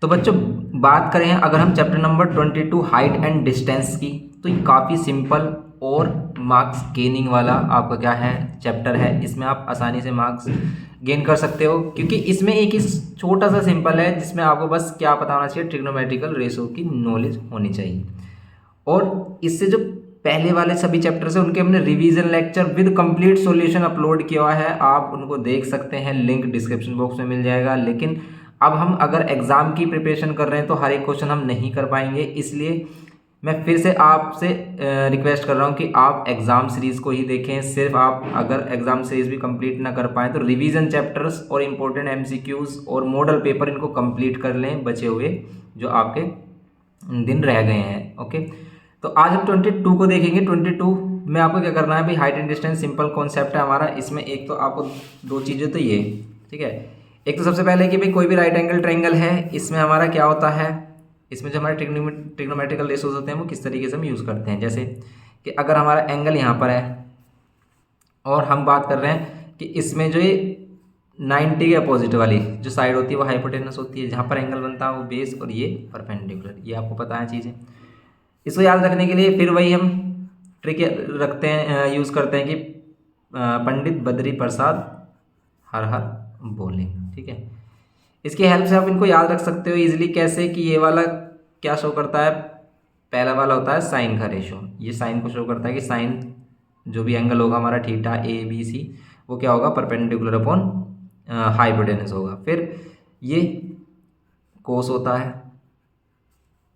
तो बच्चों बात करें अगर हम chapter number 22 height and distance की, तो ये काफ़ी सिंपल और मार्क्स गेनिंग वाला आपका क्या है चैप्टर है। इसमें आप आसानी से मार्क्स गेन कर सकते हो, क्योंकि इसमें एक ही छोटा सा सिंपल है जिसमें आपको बस क्या पता होना चाहिए, ट्रिग्नोमेट्रिकल रेशो की नॉलेज होनी चाहिए। और इससे जो पहले वाले सभी चैप्टर्स हैं उनके हमने revision lecture with complete solution upload किया हुआ है, आप उनको देख सकते हैं, लिंक डिस्क्रिप्शन बॉक्स में मिल जाएगा। लेकिन अब हम अगर एग्ज़ाम की प्रिपरेशन कर रहे हैं तो हर एक क्वेश्चन हम नहीं कर पाएंगे, इसलिए मैं फिर से आपसे रिक्वेस्ट कर रहा हूँ कि आप एग्ज़ाम सीरीज़ को ही देखें। सिर्फ आप अगर एग्ज़ाम सीरीज़ भी कंप्लीट ना कर पाएँ तो रिवीजन चैप्टर्स और इम्पोर्टेंट एमसीक्यूज़ और मॉडल पेपर इनको कंप्लीट कर लें, बचे हुए जो आपके दिन रह गए हैं। ओके, तो आज हम 22 को देखेंगे। 22 में आपको क्या करना है भाई, height and distance simple concept है हमारा। इसमें एक तो आपको दो चीज़ें तो ये, ठीक है, एक तो सबसे पहले कि भाई कोई भी राइट एंगल ट्रायंगल है, इसमें हमारा क्या होता है, इसमें जो हमारे ट्रिग्नोमेट्रिकल रेशोज होते हैं वो किस तरीके से हम यूज़ करते हैं। जैसे कि अगर हमारा एंगल यहाँ पर है और हम बात कर रहे हैं कि इसमें जो ये 90 के अपोजिट वाली जो साइड होती है वो हाइपोटेनस होती है, जहाँ पर एंगल बनता है वो बेस और ये परपेंडिकुलर, ये आपको पता है चीज़ें। इसको याद रखने के लिए फिर वही हम ट्रिक रखते हैं, यूज़ करते हैं कि पंडित बद्री प्रसाद हर हर बोले, ठीक है। इसकी हेल्प से आप इनको याद रख सकते हो इजीली। कैसे कि ये वाला क्या शो करता है, पहला वाला होता है साइन का रेशो, ये साइन को शो करता है कि साइन जो भी एंगल होगा हमारा थीटा ए बी सी वो क्या होगा, परपेंडिकुलर अपॉन हाइपोटेनस होगा। फिर ये कोस होता है,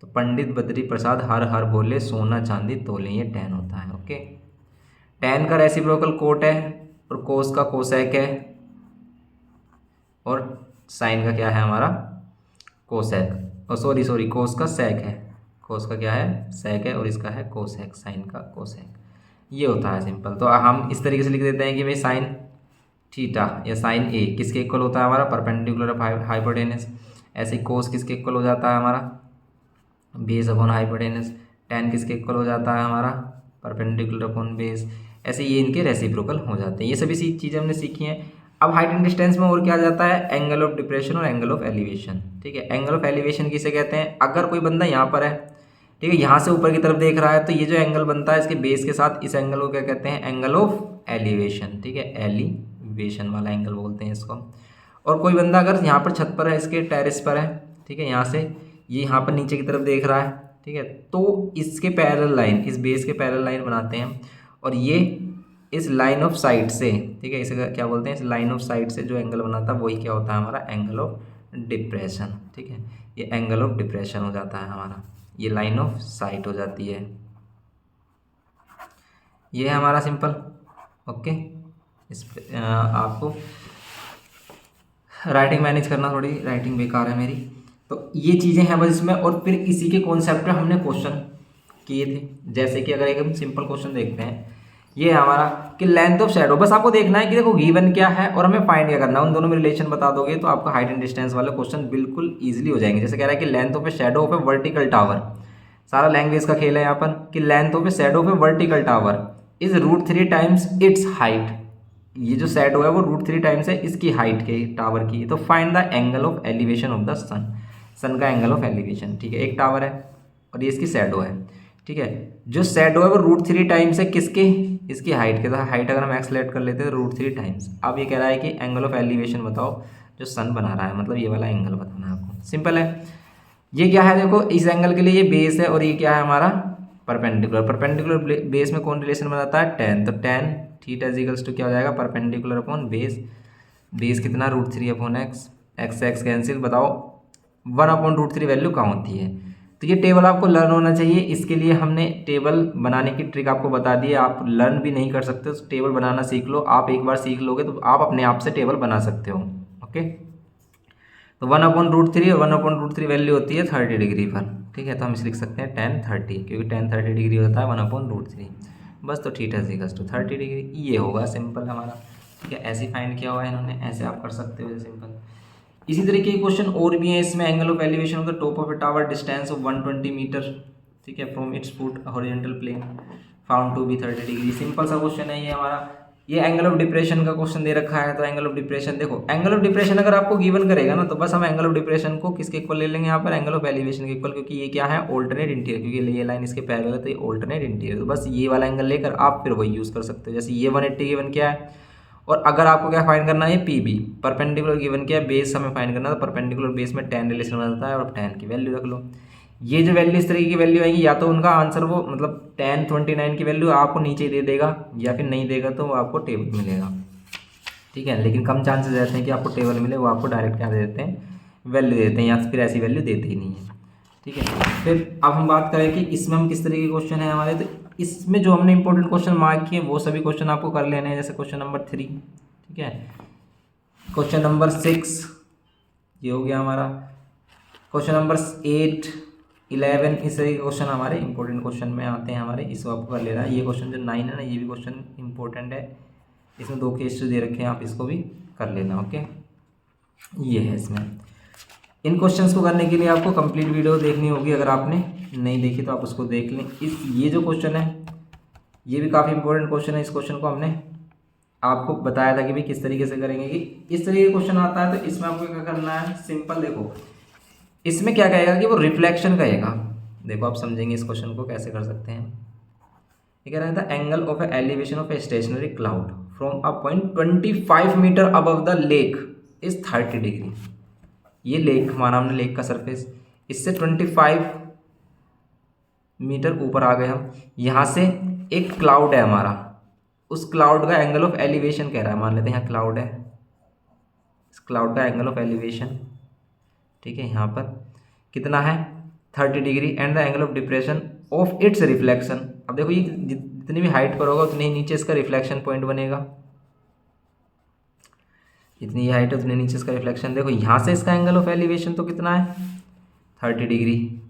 तो पंडित बद्री प्रसाद हर हर बोले सोना चांदी तोले, ये टैन होता है। ओके, टैन का रेसिप्रोकल कोट है और कोस का कोसेक है और साइन का क्या है हमारा कोसेक, और सॉरी कोस का सेक है, कोस का क्या है सेक है और इसका है कोसेक, साइन का कोसेक, ये होता है सिंपल। तो हम इस तरीके से लिख देते हैं कि भाई साइन थीटा या साइन ए किसके इक्वल होता है हमारा, परपेंडिकुलर ऑफ हाइपोटेनस। ऐसे कोस किसके इक्वल हो जाता है हमारा, बेस अपॉन हाइपोटेनस। टैन किसके इक्वल हो जाता है हमारा, परपेंडिकुलर अपॉन बेस। ऐसे ये इनके रेसिप्रोकल हो जाते हैं। ये सभी चीज़ें हमने सीखी हैं। अब हाइट एंड डिस्टेंस में और क्या आ जाता है, एंगल ऑफ डिप्रेशन और एंगल ऑफ एलिवेशन, ठीक है। एंगल ऑफ एलिवेशन किसे कहते हैं, अगर कोई बंदा यहाँ पर है, ठीक है, यहाँ से ऊपर की तरफ देख रहा है, तो ये जो एंगल बनता है इसके बेस के साथ, इस एंगल को क्या कहते हैं, एंगल ऑफ एलिवेशन, ठीक है, एलिवेशन वाला एंगल बोलते हैं इसको। और कोई बंदा अगर यहाँ पर छत पर है, इसके टेरेस पर है, ठीक है, यहाँ से ये यहाँ पर नीचे की तरफ देख रहा है, ठीक है, तो इसके पैरेलल लाइन, इस बेस के पैरेलल लाइन बनाते हैं और ये इस लाइन ऑफ साइड से, ठीक है, इसे क्या बोलते हैं, इस लाइन ऑफ साइड से जो एंगल बनाता है वही क्या होता है हमारा एंगल ऑफ डिप्रेशन, ठीक है। ये एंगल ऑफ डिप्रेशन हो जाता है हमारा, ये लाइन ऑफ साइट हो जाती है। ये है हमारा सिंपल। ओके, इस आपको राइटिंग मैनेज करना, थोड़ी राइटिंग बेकार है मेरी, तो ये चीज़ें हैं बस इसमें। और फिर इसी के कॉन्सेप्ट पे हमने क्वेश्चन किए थे। जैसे कि अगर एक हम सिंपल क्वेश्चन देखते हैं, ये है हमारा कि लेंथ ऑफ शेडो, बस आपको देखना है कि देखो गिवन क्या है और हमें फाइंड क्या करना है, उन दोनों में रिलेशन बता दोगे तो आपका हाइट एंड डिस्टेंस वाले क्वेश्चन बिल्कुल ईजिली हो जाएंगे। जैसे कह रहा है कि length of a shadow of A vertical tower, सारा लैंग्वेज का खेल है यहाँ पर, कि length of a shadow of A vertical tower is √3 times it's height. ये जो शेडो है वो √3 टाइम्स है इसकी हाइट के, टावर की। तो find the angle of elevation of the sun, sun का एंगल ऑफ एलिवेशन, ठीक है। एक टावर है और ये इसकी शेडो है, ठीक है। जो शेडो है वो √3 टाइम्स है किसके, इसकी हाइट के। तो हाइट अगर हम एक्स लेट कर लेते हैं तो √3 टाइम्स। अब ये कह रहा है कि एंगल ऑफ एलिवेशन बताओ जो सन बना रहा है, मतलब ये वाला एंगल बताना है आपको। सिंपल है। ये क्या है, देखो इस एंगल के लिए ये बेस है और ये क्या है हमारा परपेंडिकुलर। परपेंडिकुलर बेस में कौन रिलेशन बनाता है, टेन। तो tan theta is equals to क्या हो जाएगा, परपेंडिकुलर अपॉन बेस। बेस कितना, √3 अपॉन एक्स, एक्स से एक्स कैंसिल। बताओ 1/√3 वैल्यू कहाँ होती है। तो ये टेबल आपको लर्न होना चाहिए। इसके लिए हमने टेबल बनाने की ट्रिक आपको बता दी है। आप लर्न भी नहीं कर सकते तो टेबल बनाना सीख लो। आप एक बार सीख लोगे तो आप अपने आप से टेबल बना सकते हो। ओके, तो 1/√3 और 1/√3 वैल्यू होती है 30 डिग्री पर, ठीक है। तो हम इसे लिख सकते हैं tan 30, क्योंकि tan 30 डिग्री होता है 1/√3 बस। तो theta is equals to 30 degree, ये होगा सिंपल हमारा, ठीक है। ऐसे फाइंड किया हुआ है इन्होंने, ऐसे आप कर सकते हो सिंपल। इसी तरीके के क्वेश्चन और भी हैं इसमें। Angle of elevation of the top of a tower, distance of 120 metre, ठीक है, from its foot horizontal plane found to be 30 degree. Simple सा क्वेश्चन है ये हमारा। ये एंगल ऑफ डिप्रेशन का क्वेश्चन दे रखा है, तो एंगल ऑफ डिप्रेशन देखो, एंगल ऑफ डिप्रेशन अगर आपको गिवन करेगा ना तो बस हम एंगल ऑफ डिप्रेशन को किसके इक्वल ले लेंगे यहाँ पर, एंगल ऑफ एलिवेशन के इक्वल, क्योंकि ये क्या है ऑल्टरनेट इंटीरियर, क्योंकि ये लाइन इसके पैरेलल है तो ये ऑल्टरनेट इंटीरियर, तो बस ये वाला एंगल लेकर आप फिर वही यूज़ कर सकते हो। जैसे ये 180 गिवन क्या है, और अगर आपको क्या फाइंड करना है पी बी, परपेंडिकुलर गिवन क्या है, बेस हमें फाइंड करना है, तो परपेंडिकुलर बेस में tan रिलेशन बताता है और tan की वैल्यू रख लो। ये जो वैल्यू इस तरीके की वैल्यू आएगी, या तो उनका आंसर वो मतलब tan 29 की वैल्यू आपको नीचे दे देगा, या फिर नहीं देगा तो वो आपको टेबल मिलेगा, ठीक है। लेकिन कम चांसेस रहते हैं कि आपको टेबल मिले, वो आपको डायरेक्ट क्या दे देते हैं, वैल्यू देते हैं, या फिर ऐसी वैल्यू देते ही नहीं है, ठीक है। फिर अब हम बात करें कि इसमें हम किस तरीके के क्वेश्चन है हमारे, तो इसमें जो हमने इंपॉर्टेंट क्वेश्चन मार्क किए वो सभी क्वेश्चन आपको कर लेने हैं, जैसे क्वेश्चन नंबर 3, ठीक है, क्वेश्चन नंबर 6 ये हो गया हमारा, क्वेश्चन नंबर 8, 11, इस तरह के क्वेश्चन हमारे इंपॉर्टेंट क्वेश्चन में आते हैं हमारे, इसको आपको कर लेना है। ये क्वेश्चन जो 9 है ना, ये भी क्वेश्चन इंपॉर्टेंट है, इसमें 2 केस दे रखे हैं, आप इसको भी कर लेना, ओके। ये है इसमें, इन क्वेश्चंस को करने के लिए आपको कंप्लीट वीडियो देखनी होगी, अगर आपने नहीं देखी तो आप उसको देख लें। ये जो क्वेश्चन है ये भी काफ़ी इंपॉर्टेंट क्वेश्चन है, इस क्वेश्चन को हमने आपको बताया था कि भाई किस तरीके से करेंगे, कि इस तरीके का क्वेश्चन आता है तो इसमें आपको क्या करना है, सिंपल देखो इसमें क्या कहेगा कि वो रिफ्लेक्शन कहेगा, देखो आप समझेंगे इस क्वेश्चन को कैसे कर सकते हैं। ये कह रहा था angle of a elevation of a stationary cloud from a point 25 metre above the lake is 30 degree. ये लेक हमारा, हमने लेक का सरफेस, इससे 25 मीटर ऊपर आ गए हम, यहाँ से एक क्लाउड है हमारा, उस क्लाउड का एंगल ऑफ एलिवेशन कह रहा है, मान लेते हैं यहाँ क्लाउड है, इस क्लाउड का एंगल ऑफ एलिवेशन, ठीक है, यहाँ पर कितना है 30 degree, and the angle of depression of its reflection. अब देखो ये जितनी भी हाइट पर होगा उतनी ही नीचे इसका रिफ्लेक्शन पॉइंट बनेगा, जितनी ये हाइट है उतने नीचे इसका रिफ्लेक्शन। देखो यहाँ से इसका एंगल ऑफ एलिवेशन तो कितना है 30 डिग्री,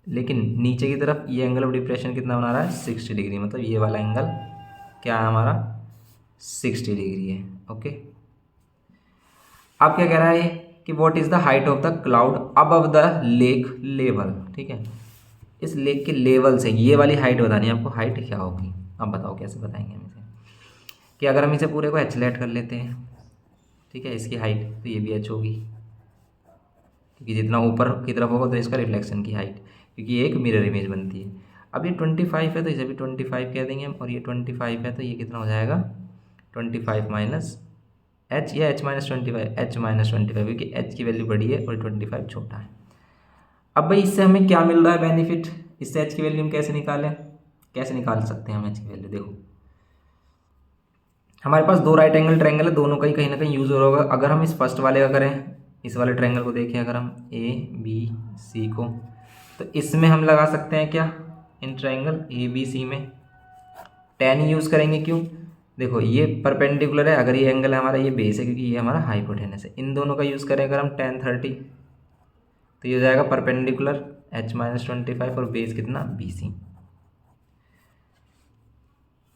लेकिन नीचे की तरफ ये एंगल ऑफ डिप्रेशन कितना बना रहा है 60 डिग्री, मतलब ये वाला एंगल क्या है हमारा 60 डिग्री है, ओके। अब क्या कह रहा है कि what is the height of the cloud above the lake level, ठीक है, इस लेक के लेवल से ये वाली हाइट बतानी है आपको, हाइट क्या होगी। अब बताओ कैसे बताएंगे हम इसे, कि अगर हम इसे पूरे को एचलेट कर लेते हैं, ठीक है, इसकी हाइट तो ये भी एच होगी, क्योंकि जितना ऊपर की तरफ होगा तो इसका रिफ्लेक्शन की हाइट, क्योंकि ये एक मिरर इमेज बनती है। अब ये 25 है तो इसे भी 25 कह देंगे हम, और ये 25 है तो ये कितना हो जाएगा 25 माइनस एच, या एच माइनस 25, एच माइनस 25, क्योंकि एच की वैल्यू बड़ी है और 25 छोटा है। अब भाई इससे हमें क्या मिल रहा है बेनिफिट, इससे एच की वैल्यू हम कैसे निकालें, कैसे निकाल सकते हैं हम एच की वैल्यू, देखो हमारे पास 2 राइट एंगल ट्रायंगल है, दोनों का ही कहीं ना कहीं यूज़ हो रहा होगा। अगर हम इस फर्स्ट वाले का करें, इस वाले ट्रायंगल को देखें अगर हम ए बी सी को, तो इसमें हम लगा सकते हैं क्या, in triangle A B C में tan यूज़ करेंगे, क्यों, देखो ये परपेंडिकुलर है, अगर ये एंगल है हमारा, ये बेस है क्योंकि ये हमारा हाइपोटेनस है, इन दोनों का यूज़ करें अगर हम tan 30 तो ये हो जाएगा परपेंडिकुलर h माइनस 25 और बेस कितना BC।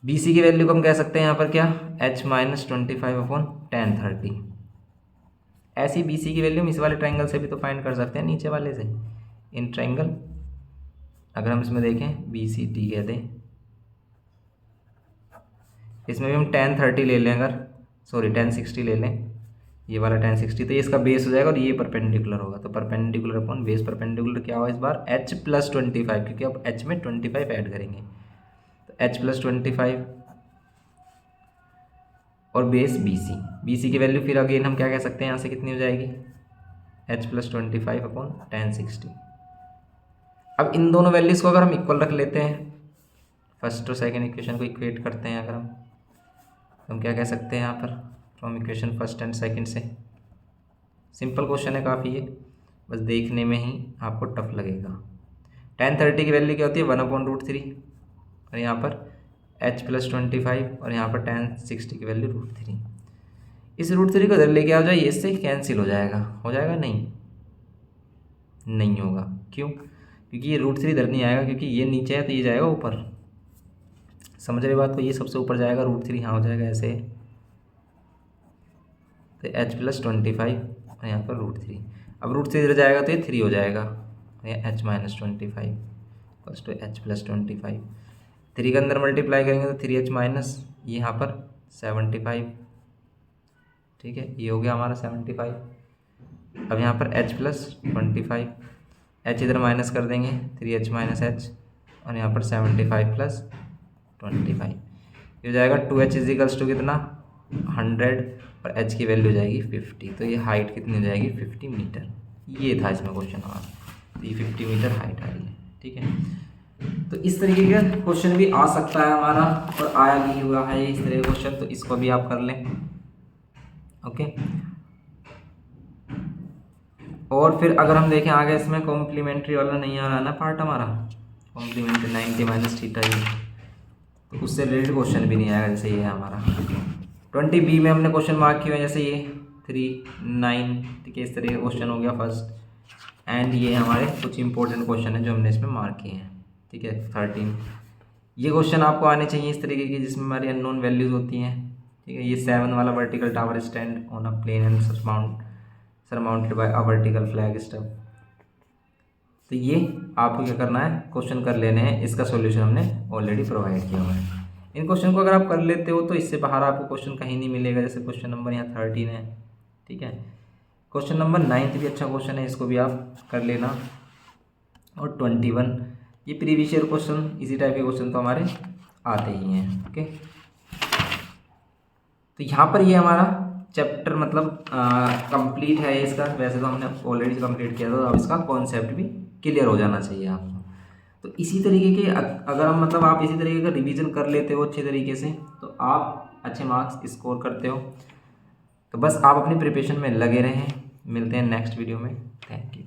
BC की वैल्यू को हम कह सकते हैं यहाँ पर क्या h माइनस 25 अपॉन tan 30। ऐसी BC की वैल्यू हम इस वाले ट्रायंगल से भी तो फाइंड कर सकते हैं, नीचे वाले से, इन ट्रायंगल अगर हम इसमें देखें BCD कह दें, इसमें भी हम tan 30 ले लें, अगर सॉरी tan 60 ले लें, ये वाला tan 60, तो ये इसका बेस हो जाएगा और ये परपेंडिकुलर होगा, तो परपेंडिकुलर अपॉन बेस परपेंडिकुलर क्या होगा इस बार h प्लस 25, क्योंकि अब h में 25 ऐड करेंगे, तो h प्लस 25 और बेस BC की वैल्यू फिर अगेन हम क्या कह सकते हैं यहाँ से कितनी हो जाएगी h प्लस 25 अपॉन tan 60। अब इन दोनों वैल्यूज़ को अगर हम इक्वल रख लेते हैं, फर्स्ट और सेकेंड इक्वेशन को इक्वेट करते हैं अगर हम क्या कह सकते हैं यहाँ पर from equation first and second से, सिंपल क्वेश्चन है काफ़ी ये, बस देखने में ही आपको टफ लगेगा। tan 30 की वैल्यू क्या होती है 1/√3, और यहाँ पर h प्लस 25 और यहाँ पर tan 60 की वैल्यू √3। इस √3 को इधर लेके आ जाए, ये इससे कैंसिल हो जाएगा नहीं होगा, क्यों, क्योंकि ये √3 इधर नहीं आएगा, क्योंकि ये नीचे है तो ये जाएगा ऊपर, समझ रहे बात को, ये सबसे ऊपर जाएगा, √3 यहाँ हो जाएगा ऐसे, तो h प्लस 25 और यहाँ पर √3, अब √3 इधर जाएगा तो ये 3 हो जाएगा, h minus 25 plus two h plus 25, 3 के अंदर मल्टीप्लाई करेंगे तो 3h माइनस, ये यहाँ पर 75, ठीक है, ये हो गया हमारा 75। अब यहाँ पर h प्लस 25, h इधर माइनस कर देंगे, 3h माइनस h, और यहाँ पर 75 प्लस 25, ये हो जाएगा 2h इजिकल्स टू कितना 100, और h की वैल्यू हो जाएगी 50। तो ये हाइट कितनी हो जाएगी 50 मीटर। ये था इसमें क्वेश्चन हमारा, तो ये 50 मीटर हाइट आ रही है, ठीक है। तो इस तरीके का क्वेश्चन भी आ सकता है हमारा, और आया भी हुआ है इस तरह का क्वेश्चन, तो इसको भी आप कर लें, ओके। और फिर अगर हम देखें आगे, इसमें कॉम्प्लीमेंट्री वाला नहीं आ रहा ना पार्ट हमारा, कॉम्प्लीमेंट्री 90 माइनस थीटा, तो उससे रिलेटेड क्वेश्चन भी नहीं आएगा। जैसे ये है हमारा 20B में हमने क्वेश्चन मार्क किए हैं, जैसे ये 3, 9, ठीक है, इस तरह का क्वेश्चन हो गया फर्स्ट। एंड ये हमारे कुछ इंपॉर्टेंट क्वेश्चन है जो हमने इसमें मार्क किए हैं, ठीक है। 13 ये क्वेश्चन आपको आने चाहिए इस तरीके की, जिसमें हमारी अननोन वैल्यूज होती हैं, ठीक है। ये 7 वाला vertical tower stand on a plane and surmounted by a vertical flag staff. तो ये आपको क्या करना है, क्वेश्चन कर लेने हैं, इसका सॉल्यूशन हमने ऑलरेडी प्रोवाइड किया हुआ है। इन क्वेश्चन को अगर आप कर लेते हो तो इससे बाहर आपको क्वेश्चन कहीं नहीं मिलेगा। जैसे क्वेश्चन नंबर यहाँ 13 है, ठीक है। क्वेश्चन नंबर 9 भी अच्छा क्वेश्चन है, इसको भी आप कर लेना। और 21 ये प्रीवियस ईयर क्वेश्चन, इसी टाइप के क्वेश्चन तो हमारे आते ही हैं, ओके। तो यहाँ पर ये हमारा चैप्टर मतलब कंप्लीट है इसका। वैसे तो हमने ऑलरेडी कंप्लीट किया था, तो अब इसका कॉन्सेप्ट भी क्लियर हो जाना चाहिए आपको। तो इसी तरीके के अगर हम मतलब आप इसी तरीके का रिवीजन कर लेते हो अच्छे तरीके से, तो आप अच्छे मार्क्स स्कोर करते हो। तो बस आप अपनी प्रिपरेशन में लगे रहें। मिलते हैं नेक्स्ट वीडियो में। Thank you.